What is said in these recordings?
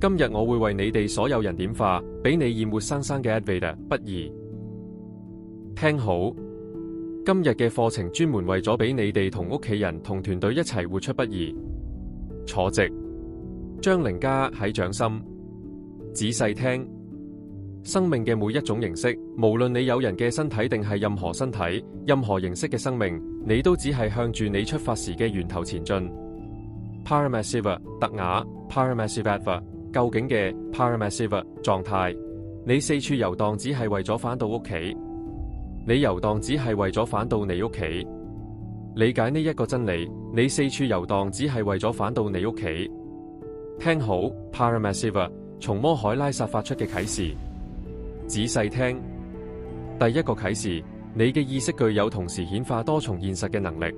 今日我會為你哋所有人點化，俾你厭活生生嘅 Advaita 不義。聽好，今日嘅課程專門為咗俾你哋同屋企人同團隊一齊活出不義。坐直，將靈加喺掌心，仔細聽。生命嘅每一種形式，無論你有人嘅身體定係任何身體，任何形式嘅生命，你都只係向住你出發時嘅源頭前進。Paramasiva 特雅 Paramasivatva 究竟嘅 Paramasiva 狀態，你四處遊蕩只係為咗返到屋企，你遊蕩只係為咗返到你屋企。理解呢一個真理，你四處遊蕩只係為咗返到你屋企。聽好 Paramasiva 從摩海拉薩發出嘅啟示。仔細聽，第一個啟示，你嘅意識具有同時顯化多重現實嘅能力。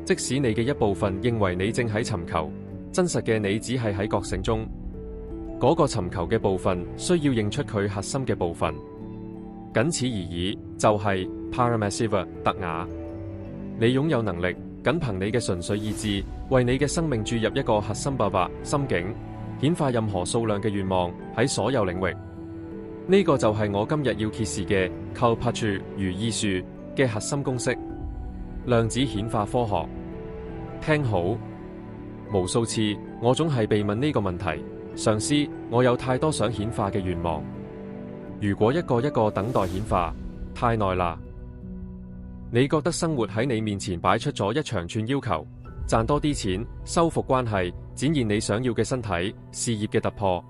即使你嘅一部分認為你正喺尋求，真實嘅你只係喺覺醒中。嗰個尋求嘅部分需要認出佢核心嘅部分，僅此而已，就係 Paramasiva 特雅。你擁有能力，僅憑你嘅純粹意志，為你嘅生命注入一個核心心境，顯化任何數量嘅願望喺所有領域。呢個就係我今日要揭示嘅 Kalpatru 如意樹嘅核心公式。量子顯化科學。聽好，無數次我總係被問呢個問題：上師，我有太多想顯化嘅願望，如果一個一個等待顯化，太耐啦。你覺得生活喺你面前擺出咗一長串要求，賺多啲錢、修復關係、展現你想要嘅身體、事業嘅突破。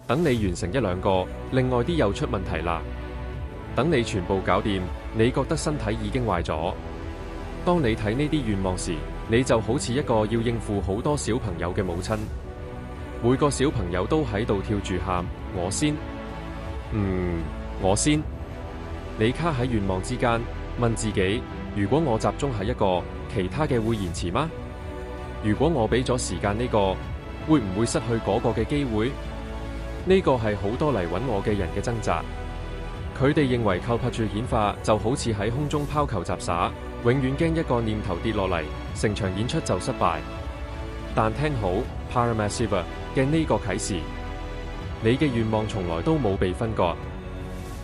等你完成一兩個，另外啲又出問題啦。等你全部搞掂，你覺得身體已經壞咗。當你睇呢啲願望時，你就好似一個要應付好多小朋友嘅母親，每個小朋友都喺度跳住喊，我先，我先。你卡喺願望之間，問自己：如果我集中喺一個，其他嘅會延遲嗎？如果我俾咗時間呢個，會唔會失去嗰個嘅機會？呢個係好多嚟揾我嘅人嘅掙扎。佢哋認為Kalpatru顯化就好似喺空中拋球雜耍，永遠驚一個念頭跌落嚟，成場演出就失敗。但聽好 Paramasiva 嘅呢個啟示，你嘅願望從來都冇被分割。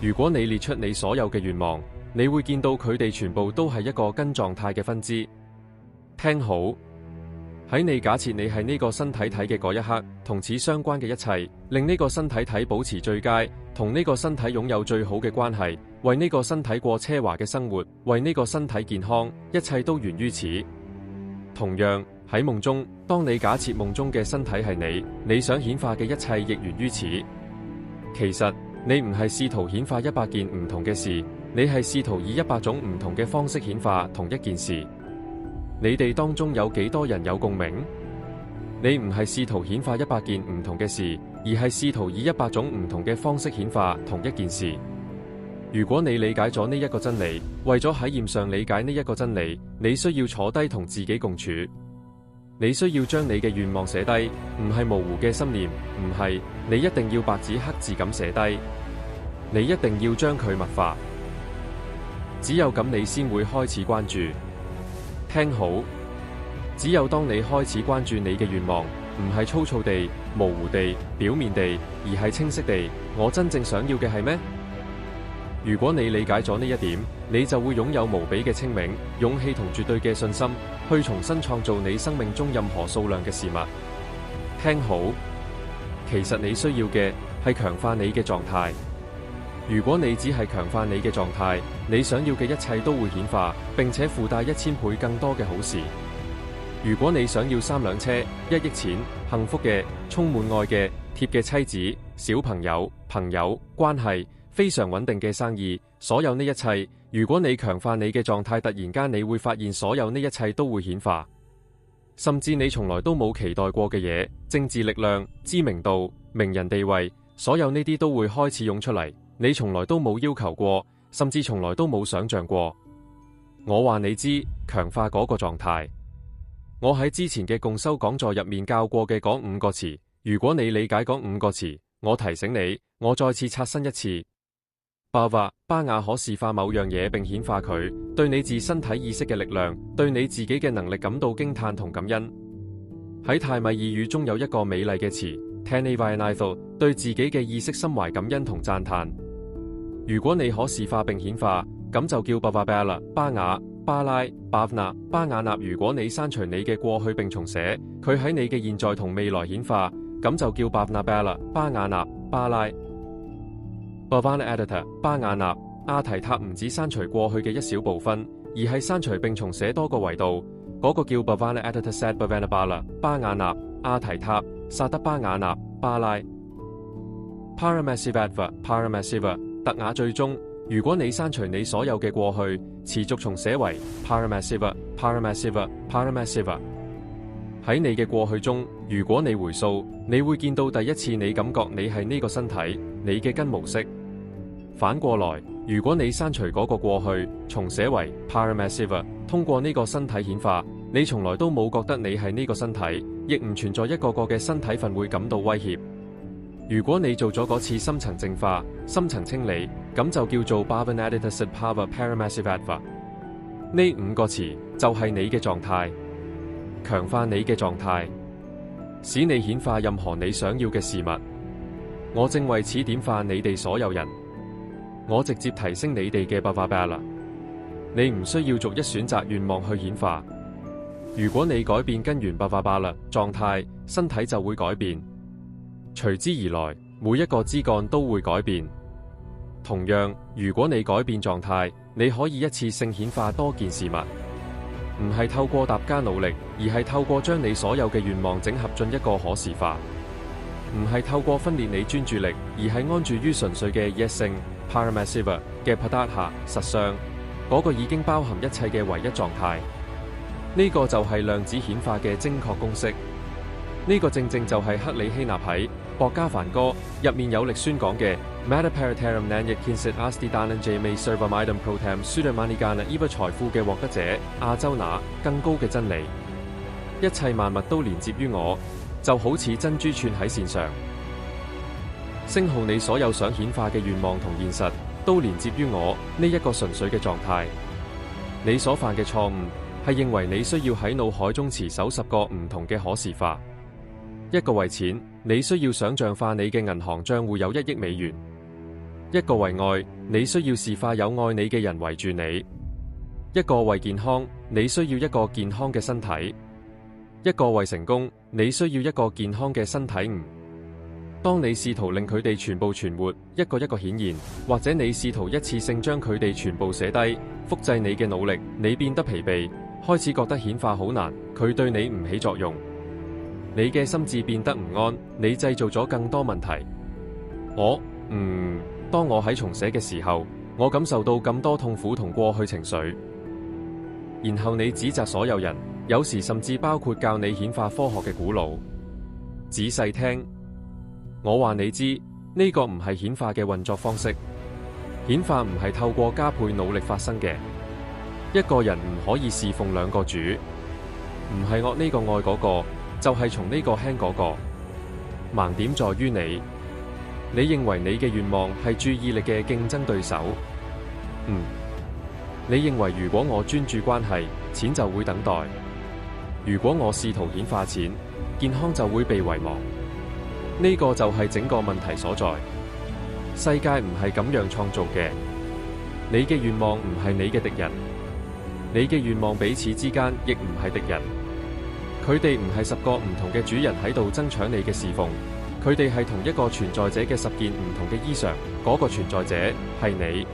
如果你列出你所有嘅願望，你會見到佢哋全部都係一個根狀態嘅分支。聽好，喺你假設你係呢個身體體嘅嗰一刻，同此相關嘅一切，令呢個身體體保持最佳，同呢個身體擁有最好嘅關係，為呢個身體過奢華嘅生活，為呢個身體健康，一切都源於此。同樣喺夢中，當你假設夢中嘅身體係你，你想顯化嘅一切亦源於此。其實你唔係試圖顯化100件唔同嘅事，你係試圖以100種唔同嘅方式顯化同一件事。你哋當中有幾多人有共鳴？你唔係試圖顯化100件唔同嘅事，而係試圖以100種唔同嘅方式顯化同一件事。如果你理解咗呢一個真理，為咗喺驗上理解呢一個真理，你需要坐低同自己共處。你需要將你嘅願望寫低，唔係模糊嘅心念，唔係，你一定要白紙黑字咁寫低。你一定要將佢物化。只有咁你先會開始關注。聽好，只有當你開始關注你嘅願望，唔係粗糙地、模糊地、表面地，而係清晰地，我真正想要嘅係咩？如果你理解咗呢一點，你就會擁有無比嘅清明、勇氣同絕對嘅信心，去重新創造你生命中任何數量嘅事物。聽好，其實你需要嘅係強化你嘅狀態。如果你只係強化你嘅狀態，你想要嘅一切都會顯化，並且附帶1000倍更多嘅好事。如果你想要3輛車、1億錢、幸福嘅、充滿愛嘅、貼嘅妻子、小朋友、朋友、關係、非常穩定嘅生意，所有呢一切，如果你強化你嘅狀態，突然間你會發現所有呢一切都會顯化，甚至你從來都冇期待過嘅嘢，政治力量、知名度、名人地位，所有呢啲都會開始湧出嚟。你從來都冇要求過，甚至從來都冇想象過。我話你知，強化嗰個狀態。我喺之前嘅共修講座入面教過嘅嗰5個詞，如果你理解嗰5個詞，我提醒你，我再次刷新一次。巴雅可視化某樣嘢並顯化佢，對你自身體意識嘅力量，對你自己嘅能力感到驚嘆同感恩。喺泰米爾語中有一個美麗嘅詞， Tanevayanaithal 對自己嘅意識心懷感恩同讚嘆。如果你可視化並顯化，咁就叫 Bhavabala 巴雅、巴拉、Bhavna 巴雅納。如果你刪除你嘅過去並重寫，佢喺你嘅現在同未來顯化，咁就叫 Bhavnabala 巴雅納、巴拉。Bhavanaditha 巴雅納。阿提塔唔止刪除過去嘅一小部分，而係刪除並重寫多個維度，嗰個叫 Bhavanaditha Sad Bhavanabala 巴雅納、阿提塔、薩德巴雅納、巴拉。Paramesivadva Paramesiva 特雅最終，如果你刪除你所有嘅過去，持續重寫為 Paramesiva Paramesiva Paramesiva。喺你嘅過去中，如果你回溯，你會見到第一次你感覺你係呢個身體，你嘅根模式。反過來，如果你刪除嗰個過去，重寫為 Paramesiva， 通過呢個身體顯化，你從來都冇覺得你係呢個身體，亦唔存在一個個嘅身體份會感到威脅。如果你做咗嗰次深層淨化、深層清理，咁就叫做 Bhavanaditha Sadbhava Paramesivadva。呢五個詞就係你嘅狀態，強化你嘅狀態，使你顯化任何你想要嘅事物。我正為此點化你哋所有人。我直接提升你哋嘅 Bhavabala。你唔需要逐一選擇願望去顯化。如果你改變根源 Bhavabala 狀態，身體就會改變。隨之而來，每一個枝幹都會改變。同樣，如果你改變狀態，你可以一次性顯化多件事物。唔係透過疊加努力，而係透過將你所有嘅願望整合進一個可視化。唔係透過分裂你專注力，而係安住於純粹嘅 Yes 性 Paramesiva 嘅 Padatha 實相，嗰個已經包含一切嘅唯一狀態。呢個就係量子顯化嘅精確公式。呢個正正就係克里希納喺《博加梵歌》入面有力宣講嘅 Matter Parataram Nanyat Kinsit Asti Dhananjay May Servamidam Protam Sudamanigana Eva 財富嘅獲得者亞洲那更高嘅真理。一切萬物都連接於我，就好似珍珠串喺線上。星號你所有想顯化嘅願望同現實都連接於我呢一個純粹嘅狀態。你所犯嘅錯誤係認為你需要喺腦海中持守10個唔同嘅可視化。一個為錢，你需要想象化你嘅銀行賬戶有1億美元；一個為愛，你需要視化有愛你嘅人圍住你；一個為健康，你需要一個健康嘅身體；一個為成功，你需要一個健康嘅身體。當你試圖令佢哋全部存活，一個一個顯現，或者你試圖一次性將佢哋全部寫低，複製你嘅努力，你變得疲憊，開始覺得顯化好難，佢對你唔起作用。你嘅心智變得唔安，你製造咗更多問題。當我喺重寫嘅時候，我感受到咁多痛苦同過去情緒。然後你指責所有人，有時甚至包括教你顯化科學嘅古老。仔細聽，我話你知，呢個唔係顯化嘅運作方式。顯化唔係透過加倍努力發生嘅。一個人唔可以侍奉兩個主，唔係惡呢個愛嗰個，就係從呢個輕嗰個。盲點在於你認為你嘅願望係注意力嘅競爭對手。你認為如果我專注關係，錢就會等待；如果我試圖顯化錢，健康就會被遺忘。呢個就係整個問題所在。世界唔係咁樣創造嘅。你嘅願望唔係你嘅敵人，你嘅願望彼此之間亦唔係敵人。佢哋唔係10個唔同嘅主人喺度爭搶你嘅侍奉，佢哋係同一個存在者嘅10件唔同嘅衣裳，嗰個存在者係你。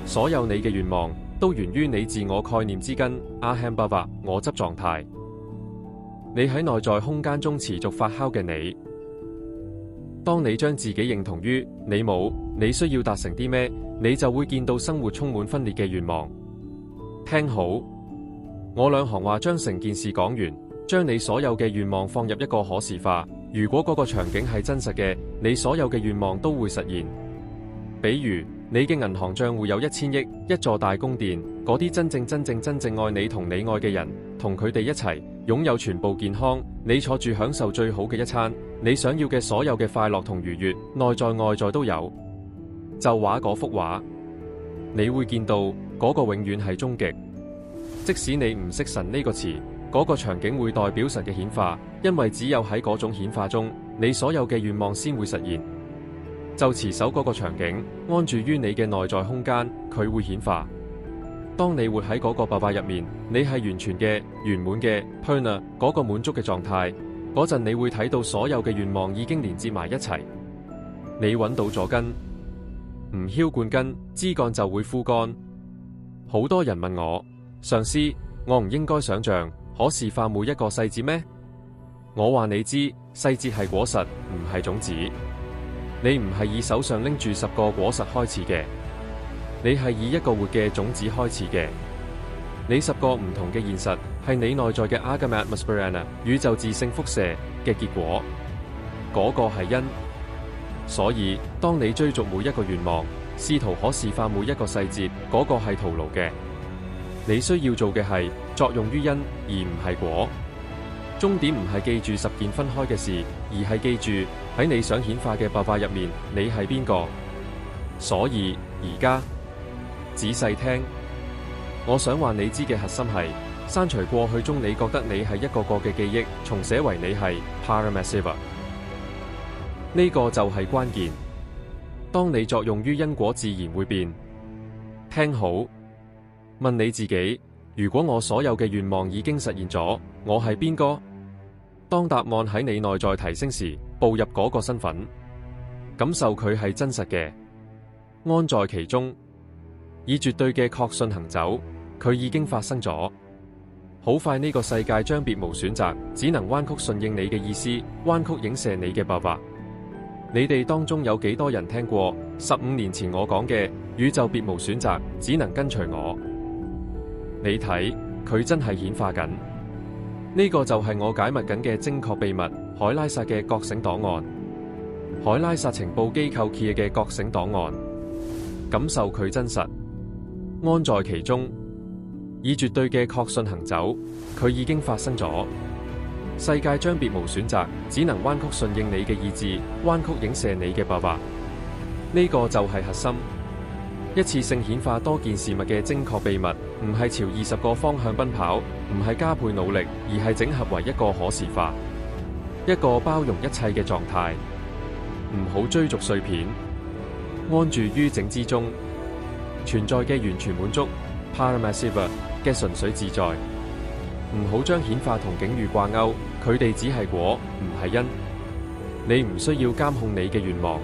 所有你嘅願望都源於你自我概念之根 Ahambhava 我執狀態。你喺內在空間中持續發酵嘅你。當你將自己認同於你冇，你需要達成啲咩，你就會見到生活充滿分裂嘅願望。聽好，我2行話將成件事講完，將你所有嘅願望放入一個可視化。如果嗰個場景係真實嘅，你所有嘅願望都會實現。比如你嘅銀行賬戶有1000億，一座大宮殿，嗰啲真正愛你同你愛嘅人，同佢哋一齊擁有全部健康，你坐住享受最好嘅一餐，你想要嘅所有嘅快樂同愉悅，內在外在都有。就畫嗰幅畫，你會見到嗰個永遠係終極。即使你唔識神呢個詞，嗰個場景會代表神嘅顯化，因為只有喺嗰種顯化中，你所有嘅願望先會實現。就持守嗰個場景，安住於你嘅內在空間，佢會顯化。當你活喺嗰個Bhava入面，你係完全嘅、圓滿嘅Purna嗰個滿足嘅狀態。嗰陣你會睇到所有嘅願望已經連接埋一齊。你揾到咗根，唔澆灌根，枝幹就會枯乾。好多人問我，上師，我唔應該想象可視化每一個細節咩？我話你知，細節係果實，唔係種子。你唔係以手上拎住10個果實開始嘅，你係以一個活嘅種子開始嘅。你10個唔同嘅現實係你內在嘅 Agamatmasparana 宇宙自性輻射嘅結果，嗰個係因。所以當你追逐每一個願望，試圖可視化每一個細節，嗰個係徒勞嘅。你需要做嘅係作用於因，而唔係果。終點唔係記住10件分開嘅事，而係記住喺你想顯化嘅Bhava入面，你係邊個。所以而家仔細聽，我想話你知嘅核心係刪除過去中你覺得你係一個個嘅記憶，重寫為你係Paramasiva。呢個就係關鍵。當你作用於因果，自然會變。聽好，問你自己，如果我所有嘅願望已經實現咗，我係邊個？當答案喺你內在提升時，步入嗰個身份，感受佢係真實嘅，安在其中，以絕對嘅確信行走，佢已經發生咗。好快呢個世界將別無選擇，只能彎曲順應你嘅意思，彎曲影射你嘅Bhava。你哋當中有幾多人聽過15年前我講嘅宇宙別無選擇，只能跟隨我？你睇，佢真係顯化緊。呢個就係我解密緊嘅精確秘密，海拉薩嘅覺醒檔案，海拉薩情報機構企嘅覺醒檔案。感受佢真實，安在其中，以絕對嘅確信行走，佢已經發生咗。世界將別無選擇，只能彎曲順應你嘅意志，彎曲影射你嘅Bhava。呢個就係核心。一次性顯化多件事物嘅精確秘密，唔係朝20個方向奔跑，唔係加倍努力，而係整合為一個可視化，一個包容一切嘅狀態。唔好追逐碎片，安住於整之中，存在嘅完全滿足Paramasiva嘅純粹自在。唔好將顯化同境遇掛鈎，佢哋只係果，唔係因。你唔需要監控你嘅願望，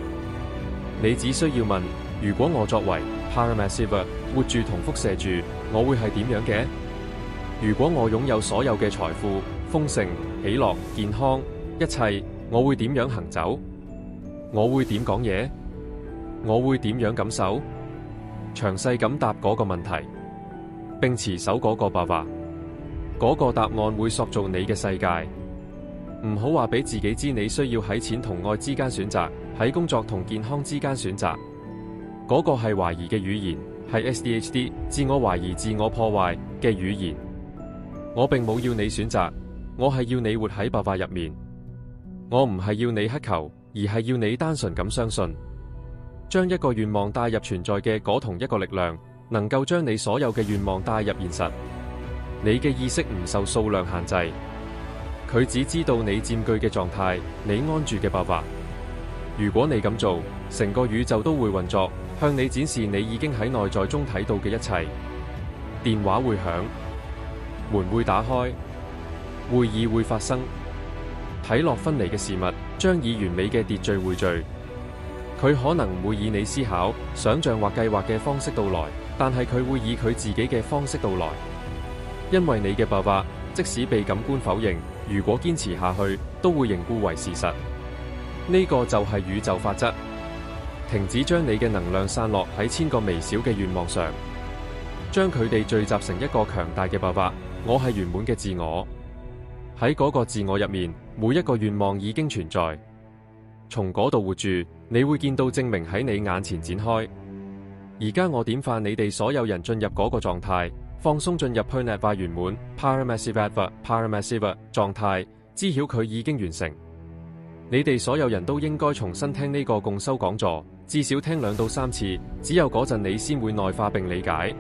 你只需要問：如果我作為Paramasiva活住同輻射住，我會係點樣嘅？如果我擁有所有嘅財富、豐盛、喜樂、健康，一切，我會點樣行走？我會點講嘢？我會點樣感受？詳細咁答嗰個問題，並持守嗰個Bhava。嗰個答案會塑造你嘅世界。唔好話俾自己知你需要喺錢同愛之間選擇，喺工作同健康之間選擇。嗰個係懷疑嘅語言，係 SDHD 自我懷疑、自我破壞嘅語言。我並冇要你選擇，我係要你活喺Bhava入面。我唔係要你乞求，而係要你單純咁相信，將一個願望帶入存在嘅嗰同一個力量，能夠將你所有嘅願望帶入現實。你嘅意識唔受數量限制，佢只知道你佔據嘅狀態，你安住嘅Bhava。如果你咁做，成個宇宙都會運作，向你展示你已經喺內在中睇到嘅一切。電話會響，門會打開，會議會發生，睇落分離嘅事物將以完美嘅秩序匯聚。佢可能唔會以你思考、想象或計劃嘅方式到來，但係佢會以佢自己嘅方式到來。因為你嘅Bhava，即使被感官否認，如果堅持下去，都會凝固為事實。呢個就係宇宙法則。停止將你嘅能量散落喺1000個微小嘅願望上，將佢哋聚集成一個強大嘅Bhava。我係圓滿嘅自我，喺嗰個自我入面，每一個願望已經存在。從嗰度活住，你會見到證明喺你眼前展開。而家我點化你哋所有人進入嗰個狀態。放鬆進入Purnava圓滿 Paramasiva 狀態，知曉佢已經完成。你哋所有人都應該重新聽呢個共修講座，至少聽2到3次，只有嗰陣你先會內化並理解。